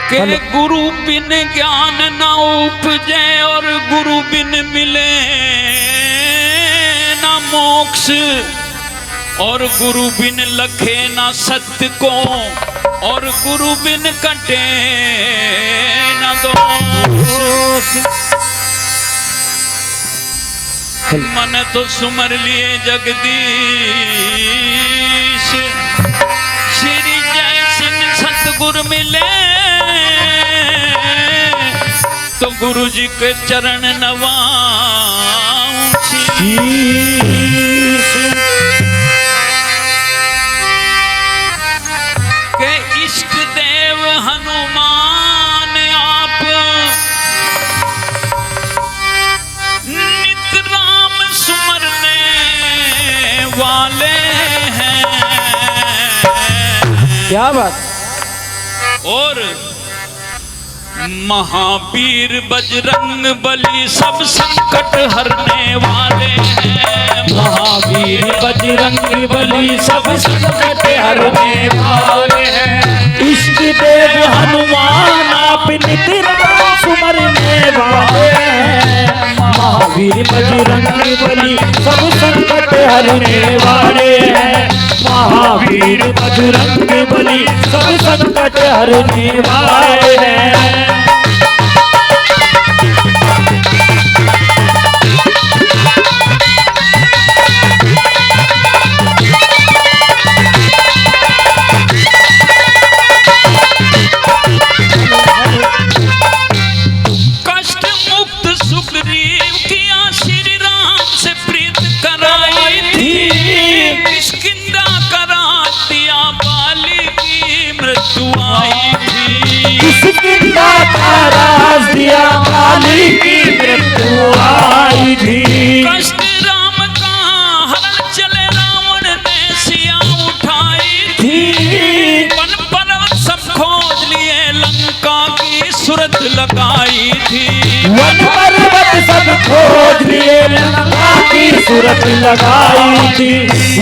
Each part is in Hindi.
के गुरु बिन ज्ञान न उपजे और गुरु बिन मिले न मोक्ष और गुरु बिन लखे न सत्य को और गुरु बिन कटे न दोष। मन तो सुमर लिए जगदीश श्री जय सिंह सतगुरु मिले तो गुरु जी के चरण नवाऊं के इष्ट देव हनुमान आप नित राम सुमरने वाले हैं। क्या बात। और महावीर बजरंग बली सब संकट हरने वाले हैं। महावीर बजरंग बली सब संकट हरने वाले हैं। इष्ट देव हनुमान आप नित राम सुमरने वाले हैं। महावीर बजरंग बली सब संकट हरने वाले हैं। महावीर बजरंग बली सब संकट हरने वाले हैं। कष्ट राम का हरण चले रावण ने सिया उठाई थी। वन पर्वत सब खोज लिए लंका की सूरत लगाई थी। वन पर्वत सब खोज लिए लंका की सूरत लगाई थी।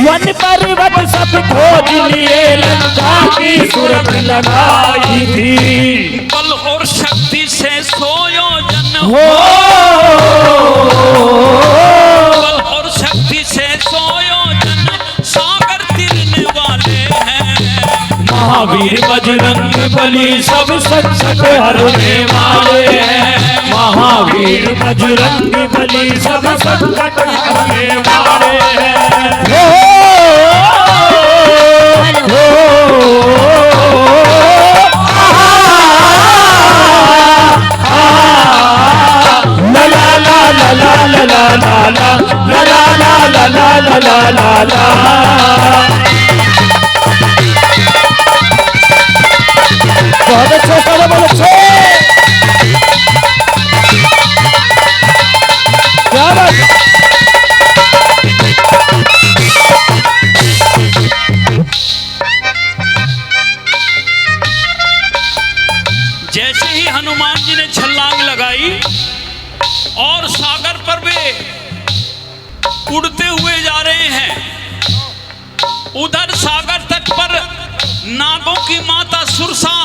वन पर्वत सब खोज लिए लंका की सूरत लगाई थी। बल और शक्ति से सोयो जन हो बल और शक्ति से सोयो जन सागर तिरने वाले हैं। महावीर बजरंग बली सब संकट हरने वाले हैं। महावीर बजरंग बली सब संकट हरने वाले हैं। बहुत अच्छे बहुत अच्छे। क्या बात। जैसे ही हनुमान जी ने छलांग लगाई और सागर पर वे उड़ते हुए जा रहे हैं। उधर सागर तट पर नागों की माता सुरसा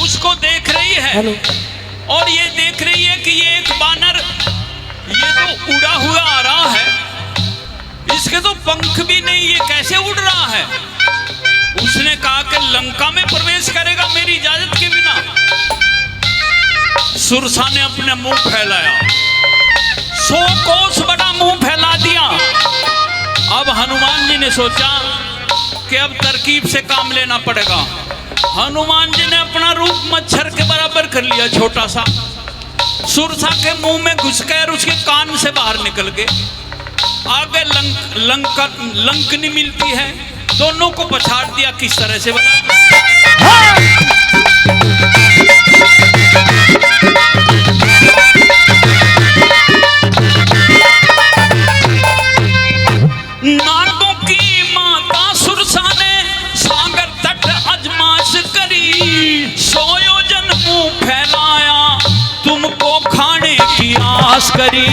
उसको देख रही है और ये देख रही है कि ये एक बानर ये तो उड़ा हुआ आ रहा है, इसके तो पंख भी नहीं, ये कैसे उड़ रहा है। उसने कहा कि लंका में प्रवेश करेगा मेरी इजाजत के बिना। सुरसा ने अपने मुंह फैलाया, 100 कोस बड़ा मुंह फैला दिया। अब हनुमान जी ने सोचा कि अब तरकीब से काम लेना पड़ेगा। हनुमान जी ने अपना रूप मच्छर के बराबर कर लिया, छोटा सा। सुरसा के मुंह में घुस कर उसके कान से बाहर निकल गए। आगे लंकनी मिलती है, दोनों को पछाड़ दिया। किस तरह से बता। करी।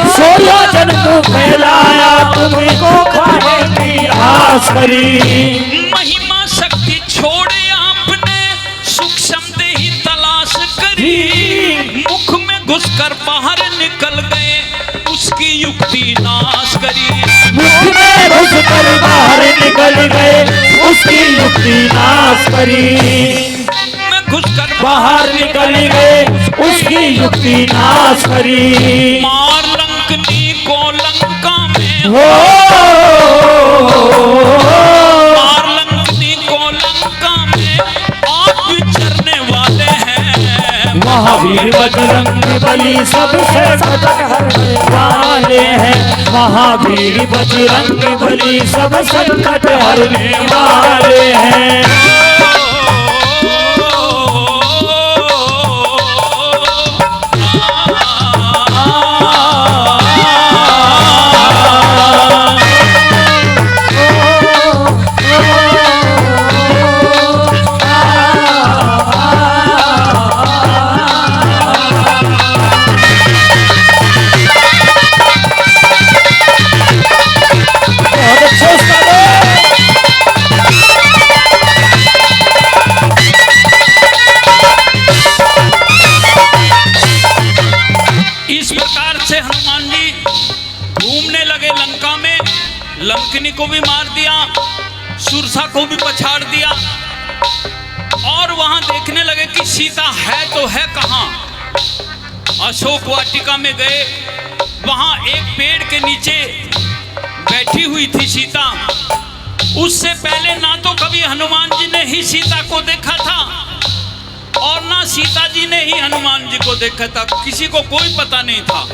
16 जन को फैलाया तुमको खाने की आस करी। महिमा शक्ति छोड़े आपने सूक्ष्म देही तलाश करी। मुख में घुसकर बाहर निकल गए उसकी युक्ति नाश करी। मुख में घुसकर बाहर निकल गए उसकी युक्ति नाश करी। में घुसकर बाहर निकल गए उसकी युक्ति नाश करी। मार लंकनी को लंका में हो मार लंकनी को लंका में आप विचरने वाले हैं। महावीर बजरंग बली सबसे हरने वाले हैं। महावीर बजरंग बली सब संकट हरने वाले हैं। इस प्रकार से हनुमान जी घूमने लगे लंका में। लंकिनी को भी मार दिया, सुरसा को भी पछाड़ दिया और वहां देखने लगे कि सीता है तो है कहां। अशोक वाटिका में गए, वहां एक पेड़ के नीचे बैठी हुई थी सीता। उससे पहले ना तो कभी हनुमान जी ने ही सीता को देखा था और ना सीता जी ने ही हनुमान जी को देखा था। किसी को कोई पता नहीं था,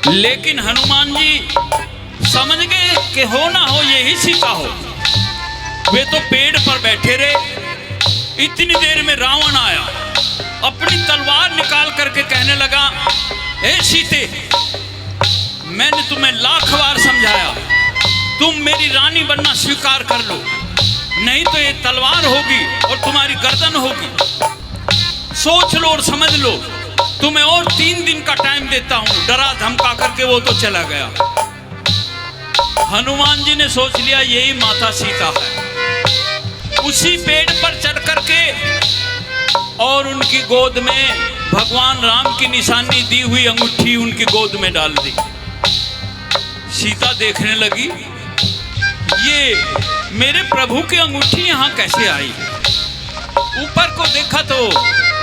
लेकिन हनुमान जी समझ गए कि हो ना हो यही सीता हो। वे तो पेड़ पर बैठे रहे। इतनी देर में रावण आया, अपनी तलवार निकाल करके कहने लगा, ए सीते, मैंने तुम्हें लाख बार समझाया, तुम मेरी रानी बनना स्वीकार कर लो, नहीं तो ये तलवार होगी और तुम्हारी गर्दन होगी। सोच लो और समझ लो। तुम्हें और 3 दिन का टाइम देता हूं। डरा धमका करके वो तो चला गया। हनुमान जी ने सोच लिया यही माता सीता है। उसी पेड़ पर चढ़ करके और उनकी गोद में भगवान राम की निशानी दी हुई अंगूठी उनकी गोद में डाल दी। सीता देखने लगी, ये मेरे प्रभु की अंगूठी यहाँ कैसे आई। ऊपर को देखा तो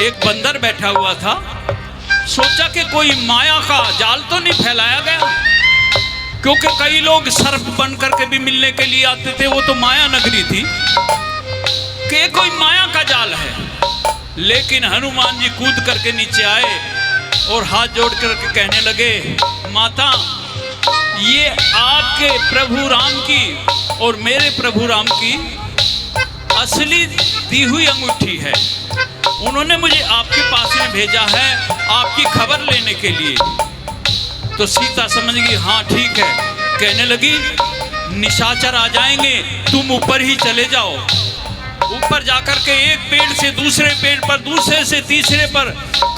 एक बंदर बैठा हुआ था। सोचा कि कोई माया का जाल तो नहीं फैलाया गया, क्योंकि कई लोग सर्प बन करके भी मिलने के लिए आते थे। वो तो माया नगरी थी कि कोई माया का जाल है। लेकिन हनुमान जी कूद करके नीचे आए और हाथ जोड़ करके कहने लगे, माता, ये आपके प्रभु राम की और मेरे प्रभु राम की असली दी हुई अंगूठी है। उन्होंने मुझे आपके पास में भेजा है आपकी खबर लेने के लिए। तो सीता समझ गई, हाँ ठीक है। कहने लगी, निशाचर आ जाएंगे, तुम ऊपर ही चले जाओ। ऊपर जाकर के एक पेड़ से दूसरे पेड़ पर, दूसरे से तीसरे पर,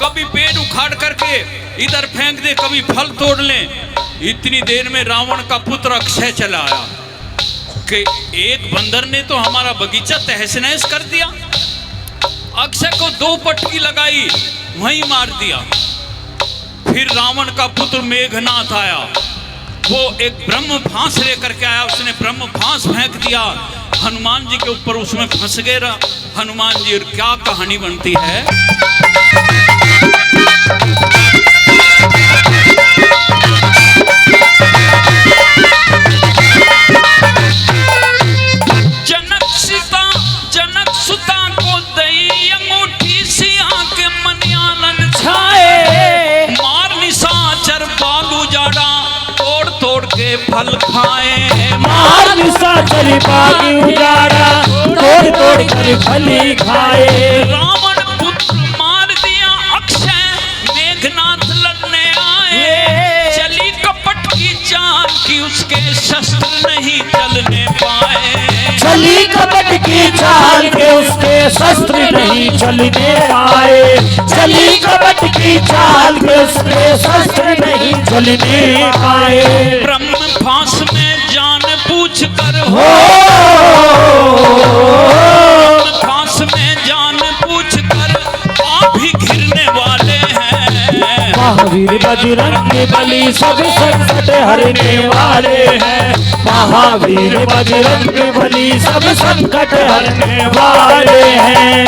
कभी पेड़ उखाड़ करके इधर फेंक दे, कभी फल तोड़ ले। इतनी देर में रावण का पुत्र अक्षय चला आया कि एक बंदर ने तो हमारा बगीचा तहस नहस कर दिया। अक्षय को 2 पटकी लगाई, वहीं मार दिया। फिर रावण का पुत्र मेघनाथ आया, वो एक ब्रह्म फांस लेकर के आया। उसने ब्रह्म फांस फेंक दिया हनुमान जी के ऊपर, उसमें फंस गए हनुमान जी। और क्या कहानी बनती है। जनक सुता को दई अंगूठी, सिया के मनियानन छाए। मार निशाचर बाग उजाड़ा, तोड़ तोड़ के फल खाए। मार निशाचर बाग उजाड़ा, तोड़ तोड़ कर फल खाए। रावण पुत्र मार दिया अक्षय, मेघनाथ लड़ने आए। चली कपट की चाल की, उसके शस्त्र नहीं चलने पाए। चली कपट की चाल के उसके शस्त्र नहीं चलने पाए, चली कपट की चाल के उसके शस्त्र नहीं चलने पाए। ब्रह्म फांस में जान पूछ कर हो फांस में जान पूछ कर आप भी घिरने वाले हैं। महावीर बजरंग बली सब संकट हरने वाले हैं, महावीर बजरंग बली सब संकट हरने वाले हैं।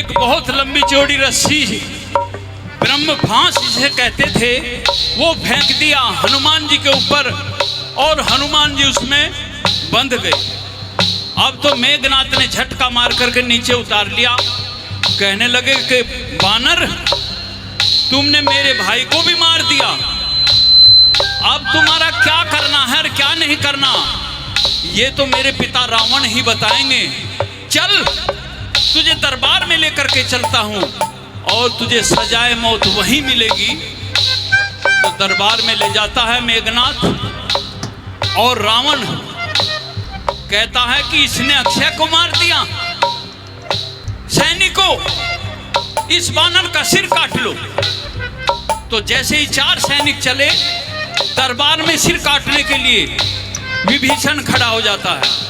बहुत लंबी चौड़ी रस्सी ब्रह्म फांस जिसे कहते थे वो फेंक दिया हनुमान जी के ऊपर और हनुमान जी उसमें बंध गए। अब तो मेघनाथ ने झटका मार करके नीचे उतार लिया। कहने लगे कि बानर तुमने मेरे भाई को भी मार दिया, अब तुम्हारा क्या करना है और क्या नहीं करना ये तो मेरे पिता रावण ही बताएंगे। चल तुझे दरबार में लेकर के चलता हूं और तुझे सजाए मौत वहीं मिलेगी। तो दरबार में ले जाता है मेघनाथ और रावण कहता है कि इसने अक्षय को मार दिया, सैनिकों इस बानर का सिर काट लो। तो जैसे ही 4 सैनिक चले दरबार में सिर काटने के लिए विभीषण खड़ा हो जाता है।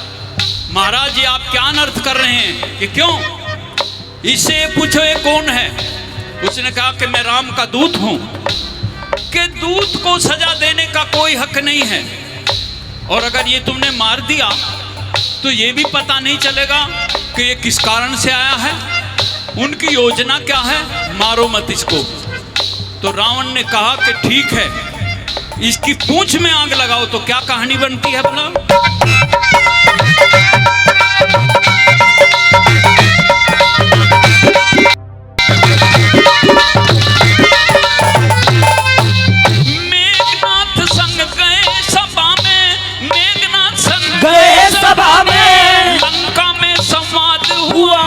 महाराज ये आप क्या अनर्थ कर रहे हैं कि क्यों? इससे पूछो ये कौन है? उसने कहा कि मैं राम का दूत हूं। कि दूत को सजा देने का कोई हक नहीं है, और अगर ये तुमने मार दिया तो ये भी पता नहीं चलेगा कि ये किस कारण से आया है, उनकी योजना क्या है, मारो मत इसको। तो रावण ने कहा कि ठीक है इसकी पूंछ में आग लगाओ। तो क्या कहानी बनती है भला? मेघनाथ संग गए सभा में, मेघनाथ संग गए सभा में, लंका में संवाद हुआ।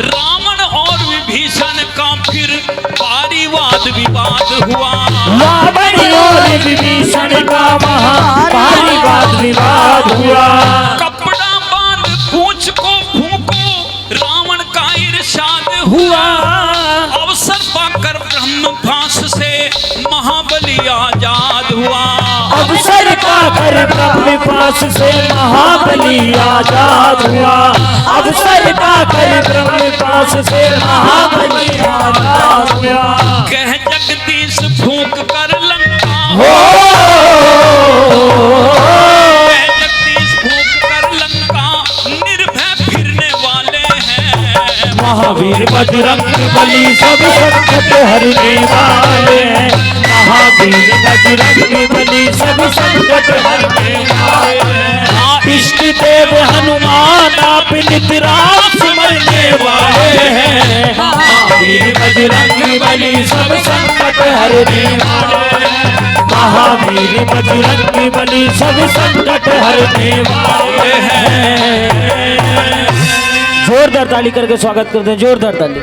रावण और विभीषण का फिर पारिवाद विवाद हुआ। रावण और विभीषण का पारिवाद विवाद हुआ। कपड़ा बांध पूंछ को फूंको रावण का इरशाद हुआ। अवसर पाकर ब्रह्म फांस से महाबली आजाद हुआ। अवसर पाकर ब्रह्म फांस से महाबली आजाद हुआ। अवसर पाकर ब्रह्म फांस से महाबली आजाद हुआ। कह जगदीश फूंक कर लंका हो जगदीश फूंक कर लंका निर्भय फिरने वाले हैं। महावीर बजरंग बली सब संकट हरने वाले हैं। महावीर बजरंग बली सब संकट हरने वाले हैं। इष्ट देव हनुमान आप नित राम सिमरने वाले हैं। महावीर बजरंग बली सब संकट हरने वाले हैं। महावीर बजरंग बली सब संकट हरने वाले हैं। जोरदार ताली करके स्वागत करते हैं, जोरदार ताली।